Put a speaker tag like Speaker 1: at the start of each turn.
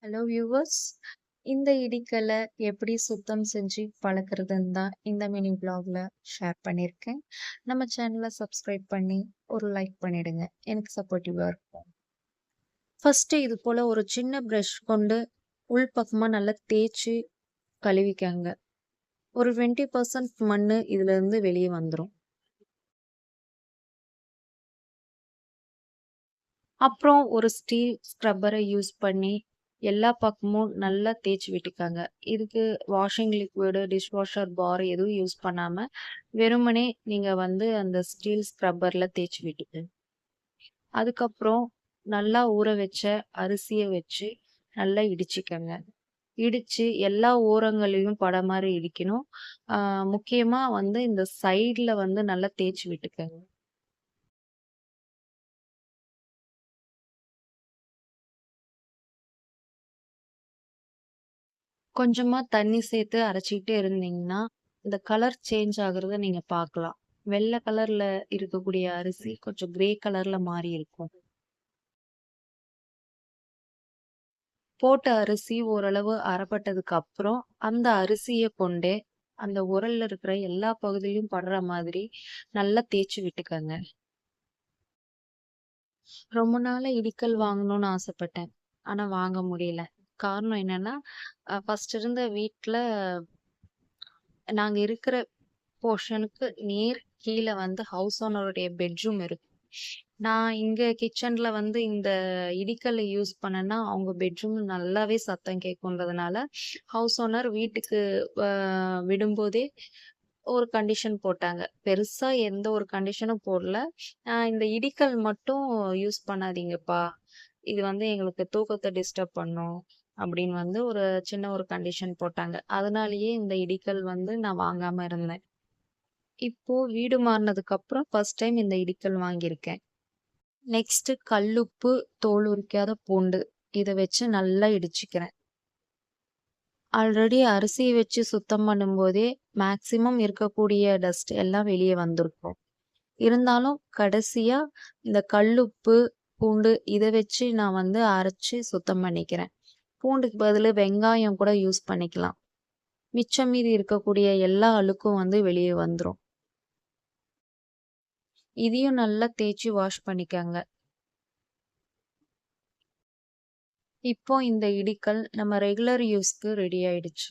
Speaker 1: Hello viewers. இந்த இடிக்கலை எப்படி சுத்தம் செஞ்சு பழக்கிறதுன்னு தான் இந்த மினி vlogல ஷேர் பண்ணியிருக்கேன். நம்ம சேனலை சப்ஸ்கிரைப் பண்ணி ஒரு லைக் பண்ணிடுங்க. எனக்கு சப்போர்ட்டிவாக இருக்கும். ஃபர்ஸ்ட் இது போல ஒரு சின்ன ப்ரஷ் கொண்டு உள் பக்கமா நல்லா தேய்ச்சி கழுவிக்கங்க. ஒரு 20% மண்ணு இதுல இருந்து வெளியே வந்துடும். அப்புறம் ஒரு ஸ்டீல் ஸ்க்ரப்பரை யூஸ் பண்ணி எல்லா பக்கமும் நல்லா தேய்ச்சி விட்டுக்காங்க. இதுக்கு வாஷிங் லிக்விடு, டிஷ்வாஷர் பார் எதுவும் யூஸ் பண்ணாம வெறுமனே நீங்க வந்து அந்த ஸ்டீல் ஸ்க்ரப்பர்ல தேய்ச்சி விட்டுக்குங்க. அதுக்கப்புறம் நல்லா ஊற வச்ச அரிசியை வச்சு நல்லா இடிச்சுக்கங்க. இடிச்சு எல்லா ஓரங்களையும் பட மாதிரி இடிக்கணும். முக்கியமா வந்து இந்த சைட்ல வந்து நல்லா தேய்ச்சி விட்டுக்கங்க. கொஞ்சமா தண்ணி சேர்த்து அரைச்சிக்கிட்டே இருந்தீங்கன்னா, இந்த கலர் சேஞ்ச் ஆகுறத நீங்க பார்க்கலாம். வெள்ளை கலர்ல இருக்கக்கூடிய அரிசி கொஞ்சம் கிரே கலர்ல மாறி இருக்கும். போட்ட அரிசி ஓரளவு அரைப்பட்டதுக்கு அப்புறம், அந்த அரிசிய கொண்டே அந்த உரல்ல இருக்கிற எல்லா பகுதியிலும் படுற மாதிரி நல்லா தேய்ச்சு விட்டுக்கங்க. ரொம்ப நாளா இடிக்கல் வாங்கணும்னு ஆசைப்பட்டேன். ஆனா வாங்க முடியல. காரணம் என்னன்னா, ஃபர்ஸ்ட் இருந்த வீட்ல நாங்க இருக்கிற போர்ஷனுக்கு நேர் கீழ வந்து ஹவுஸ் ஓனருடைய பெட்ரூம் இருக்கு. நான் இங்க கிச்சன்ல வந்து இந்த இடிக்கல்ல யூஸ் பண்ணேன்னா, அவங்க பெட்ரூம் நல்லாவே சத்தம் கேட்குன்றதுனால, ஹவுஸ் ஓனர் வீட்டுக்கு அ விடும்போதே ஒரு கண்டிஷன் போட்டாங்க. பெருசா எந்த ஒரு கண்டிஷனும் போடல. இந்த இடிக்கல் மட்டும் யூஸ் பண்ணாதீங்கப்பா. இது வந்து எங்களுக்கு தூக்கத்த டிஸ்டர்ப் பண்ணும். அப்படின்னு வந்து ஒரு சின்ன ஒரு கண்டிஷன் போட்டாங்க. அதனாலேயே இந்த இடிக்கல் வந்து நான் வாங்காம இருந்தேன். இப்போ வீடு மாறுனதுக்கு அப்புறம் ஃபர்ஸ்ட் டைம் இந்த இடிக்கல் வாங்கியிருக்கேன். நெக்ஸ்ட் கல்லுப்பு, தோல் உரிக்காத பூண்டு இத வச்சு நல்லா இடிச்சுக்கிறேன். ஆல்ரெடி அரிசிய வச்சு சுத்தம் பண்ணும்போதே மேக்ஸிமம் இருக்கக்கூடிய டஸ்ட் எல்லாம் வெளியே வந்திருக்கும். இருந்தாலும் கடைசியா இந்த கல்லுப்பு, பூண்டு இத வச்சு நான் வந்து அரைச்சு சுத்தம் பண்ணிக்கிறேன். பூண்டுக்கு பதிலு வெங்காயம் கூட யூஸ் பண்ணிக்கலாம். மிச்சம் மீதி இருக்கக்கூடிய எல்லா அழுக்கும் வந்து வெளியே வந்துரும். இதையும் நல்லா தேய்ச்சி வாஷ் பண்ணிக்கங்க. இப்போ இந்த இடிக்கல் நம்ம ரெகுலர் யூஸ்க்கு ரெடி ஆயிடுச்சு.